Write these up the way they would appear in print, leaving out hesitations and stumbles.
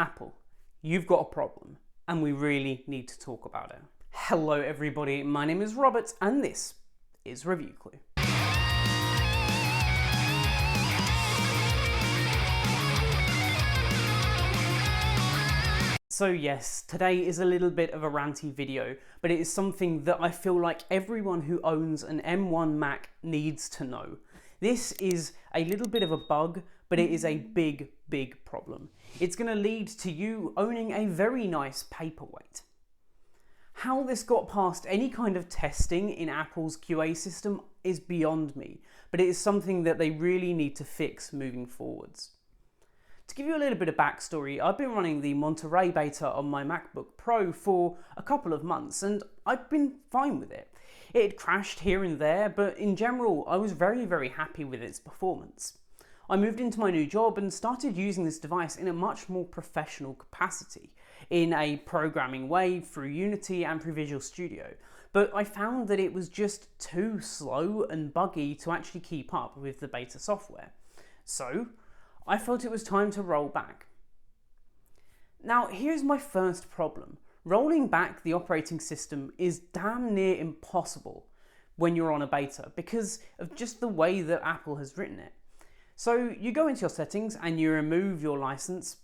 Apple, you've got a problem and we really need to talk about it. Hello everybody, my name is Robert and this is Review Clue. So yes, today is a little bit of a ranty video, but it is something that I feel like everyone who owns an M1 Mac needs to know. This is a little bit of a bug, but it is a big problem. It's going to lead to you owning a very nice paperweight. How this got past any kind of testing in Apple's QA system is beyond me, but it is something that they really need to fix moving forwards. To give you a little bit of backstory, I've been running the Monterey beta on my MacBook Pro for a couple of months and I've been fine with it. It had crashed here and there, but in general I was very happy with its performance. I moved into my new job and started using this device in a much more professional capacity, in a programming way through Unity and through Visual Studio, but I found that it was just too slow and buggy to actually keep up with the beta software. So I felt it was time to roll back. Now here's my first problem. Rolling back the operating system is damn near impossible when you're on a beta because of just the way that Apple has written it. So you go into your settings and you remove your license,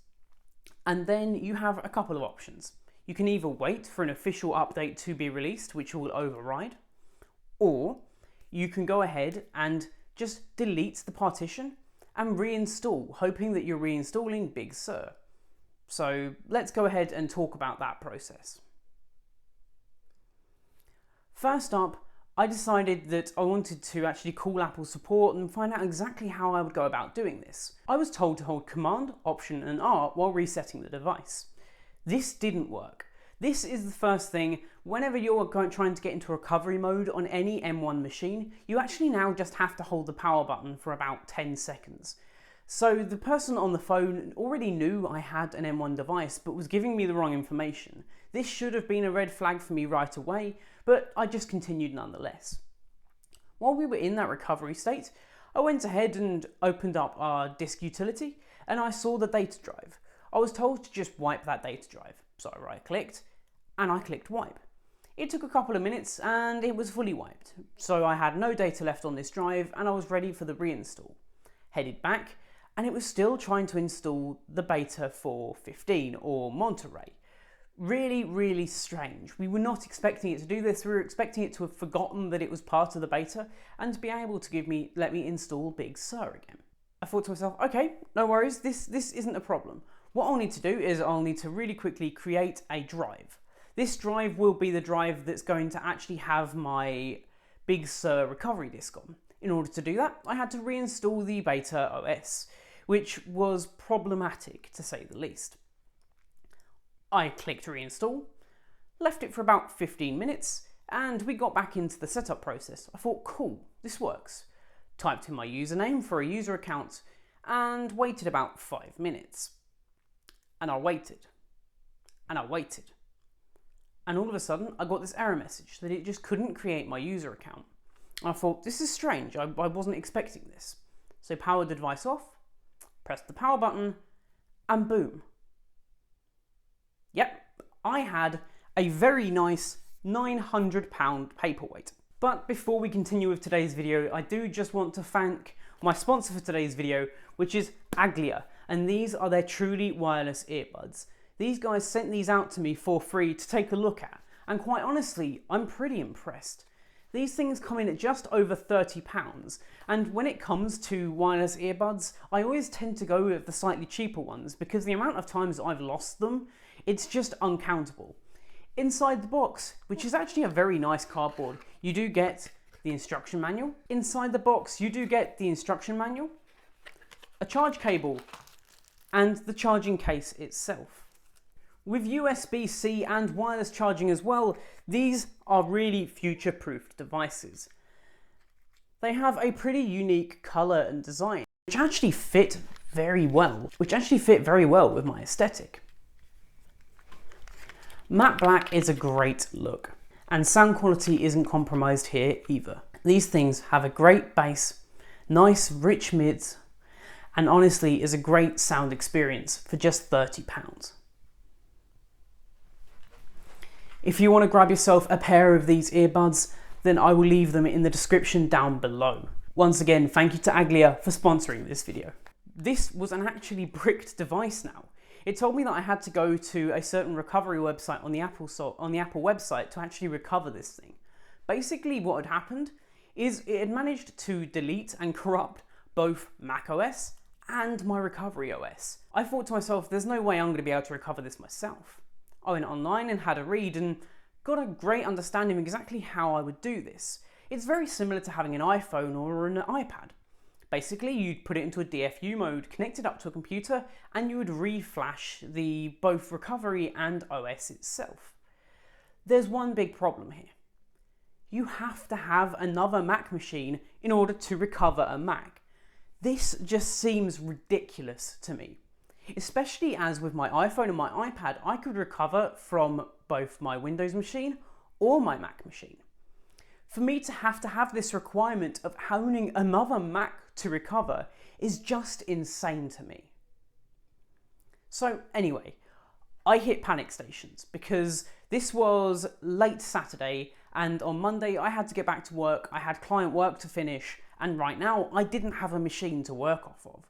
and then you have a couple of options. You can either wait for an official update to be released, which will override, or you can go ahead and just delete the partition and reinstall, hoping that you're reinstalling Big Sur. So let's go ahead and talk about that process. First up, I decided that I wanted to actually call Apple support and find out exactly how I would go about doing this. I was told to hold Command, Option and R while resetting the device. This didn't work. This is the first thing, whenever you're trying to get into recovery mode on any M1 machine, you actually now just have to hold the power button for about 10 seconds. So the person on the phone already knew I had an M1 device but was giving me the wrong information. This should have been a red flag for me right away, but I just continued nonetheless. While we were in that recovery state, I went ahead and opened up our disk utility and I saw the data drive. I was told to just wipe that data drive, so I right-clicked and I clicked wipe. It took a couple of minutes and it was fully wiped, so I had no data left on this drive and I was ready for the reinstall. Headed back and it was still trying to install the beta for 15 or Monterey. Really strange. We were not expecting it to do this. We were expecting it to have forgotten that it was part of the beta and to be able to let me install Big Sur again. I thought to myself, okay, no worries, this isn't a problem. What I'll need to do is I'll need to really quickly create a drive. This drive will be the drive that's going to actually have my Big Sur recovery disk on. In order to do that, I had to reinstall the beta OS, which was problematic to say the least. I clicked reinstall, left it for about 15 minutes, and we got back into the setup process. I thought, cool, this works. Typed in my username for a user account and waited about 5 minutes. And I waited. And I waited. And all of a sudden, I got this error message that it just couldn't create my user account. I thought, this is strange, I wasn't expecting this. So powered the device off, pressed the power button, and boom. Yep, I had a very nice £900 paperweight. But before we continue with today's video, I do just want to thank my sponsor for today's video, which is Aglia, and these are their truly wireless earbuds. These guys sent these out to me for free to take a look at, and quite honestly, I'm pretty impressed. These things come in at just over £30, and when it comes to wireless earbuds, I always tend to go with the slightly cheaper ones because the amount of times I've lost them, it's just uncountable. Inside the box, which is actually a very nice cardboard, you do get the instruction manual. Inside the box, you do get the instruction manual, a charge cable, and the charging case itself. With USB-C and wireless charging as well, these are really future-proofed devices. They have a pretty unique colour and design, which actually fit very well with my aesthetic. Matte black is a great look, and sound quality isn't compromised here either. These things have a great bass, nice rich mids, and honestly is a great sound experience for just £30. If you want to grab yourself a pair of these earbuds, then I will leave them in the description down below. Once again, thank you to Aglia for sponsoring this video. This was an actually bricked device now. It told me that I had to go to a certain recovery website on the Apple website to actually recover this thing. Basically what had happened is it had managed to delete and corrupt both macOS and my recovery OS. I thought to myself, there's no way I'm going to be able to recover this myself. I went online and had a read and got a great understanding of exactly how I would do this. It's very similar to having an iPhone or an iPad. Basically, you'd put it into a DFU mode, connect it up to a computer, and you would reflash the both recovery and OS itself. There's one big problem here. You have to have another Mac machine in order to recover a Mac. This just seems ridiculous to me. Especially as with my iPhone and my iPad, I could recover from both my Windows machine or my Mac machine. For me to have this requirement of owning another Mac to recover is just insane to me. So anyway, I hit panic stations because this was late Saturday and on Monday I had to get back to work, I had client work to finish, and right now I didn't have a machine to work off of.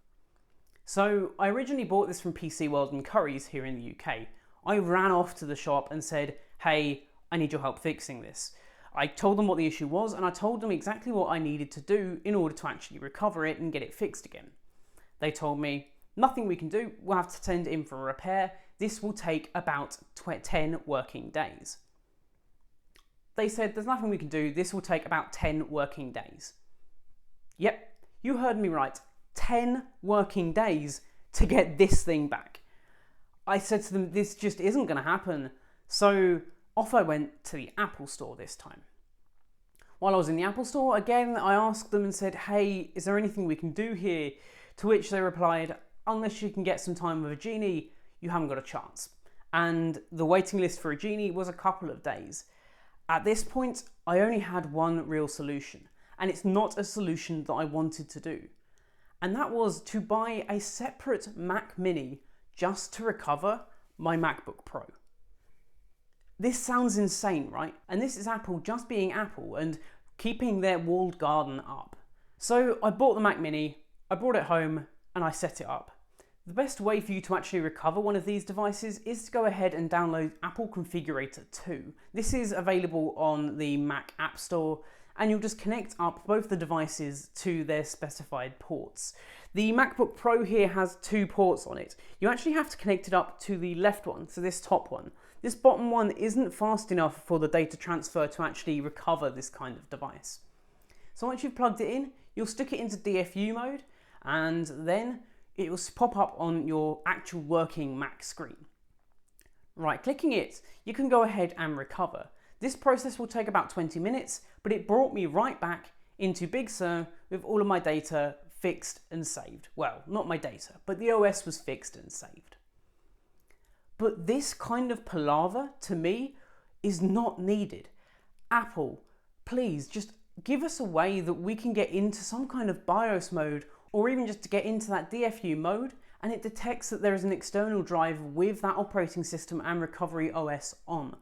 So I originally bought this from PC World and Currys here in the UK. I ran off to the shop and said, hey, I need your help fixing this. I told them what the issue was and I told them exactly what I needed to do in order to actually recover it and get it fixed again. They told me, nothing we can do, we'll have to send it in for a repair. This will take about 10 working days. They said, there's nothing we can do, this will take about 10 working days. Yep, you heard me right. 10 working days to get this thing back. I said to them, this just isn't going to happen. So off I went to the Apple store this time. While I was in the Apple store, again, I asked them and said, hey, is there anything we can do here? To which they replied, unless you can get some time with a Genie, you haven't got a chance. And the waiting list for a Genie was a couple of days. At this point, I only had one real solution, and it's not a solution that I wanted to do. And that was to buy a separate Mac Mini just to recover my MacBook Pro. This sounds insane, right? And this is Apple just being Apple and keeping their walled garden up. So I bought the Mac Mini, I brought it home, and I set it up. The best way for you to actually recover one of these devices is to go ahead and download Apple Configurator 2. This is available on the Mac App Store, and you'll just connect up both the devices to their specified ports. The MacBook Pro here has 2 ports on it. You actually have to connect it up to the left one, so this top one. This bottom one isn't fast enough for the data transfer to actually recover this kind of device. So once you've plugged it in, you'll stick it into DFU mode, and then it will pop up on your actual working Mac screen. Right clicking it, you can go ahead and recover. This process will take about 20 minutes, but it brought me right back into Big Sur with all of my data fixed and saved. Well, not my data, but the OS was fixed and saved. But this kind of palaver, to me, is not needed. Apple, please just give us a way that we can get into some kind of BIOS mode, or even just to get into that DFU mode, and it detects that there is an external drive with that operating system and recovery OS on.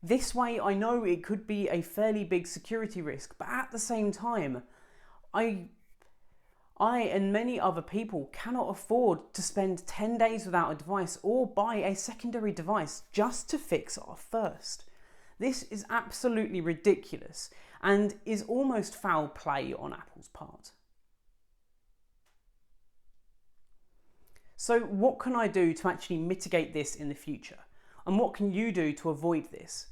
This way, I know it could be a fairly big security risk, but at the same time, I and many other people cannot afford to spend 10 days without a device or buy a secondary device just to fix our first. This is absolutely ridiculous and is almost foul play on Apple's part. So what can I do to actually mitigate this in the future? And what can you do to avoid this?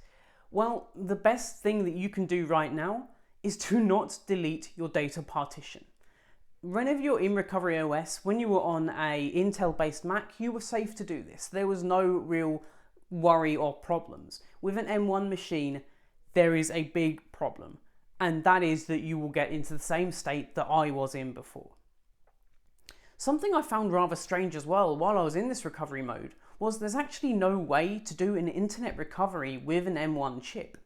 Well, the best thing that you can do right now is to not delete your data partition. Whenever you're in Recovery OS, when you were on a Intel-based Mac, you were safe to do this. There was no real worry or problems. With an M1 machine, there is a big problem, and that is that you will get into the same state that I was in before. Something I found rather strange as well while I was in this recovery mode was there's actually no way to do an internet recovery with an M1 chip.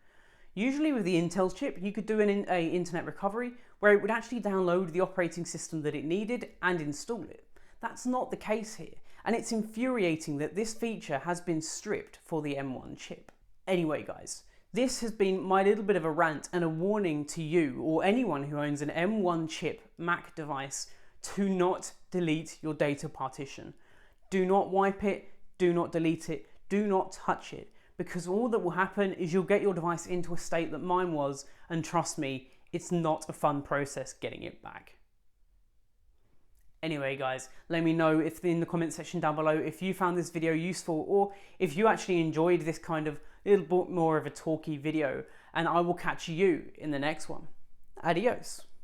Usually with the Intel chip, you could do an internet recovery where it would actually download the operating system that it needed and install it. That's not the case here, and it's infuriating that this feature has been stripped for the M1 chip. Anyway guys, this has been my little bit of a rant and a warning to you or anyone who owns an M1 chip Mac device to not delete your data partition. Do not wipe it, do not delete it, do not touch it, because all that will happen is you'll get your device into a state that mine was, and trust me, it's not a fun process getting it back. Anyway guys, let me know in the comment section down below if you found this video useful or if you actually enjoyed this kind of little bit more of a talky video, and I will catch you in the next one. Adios.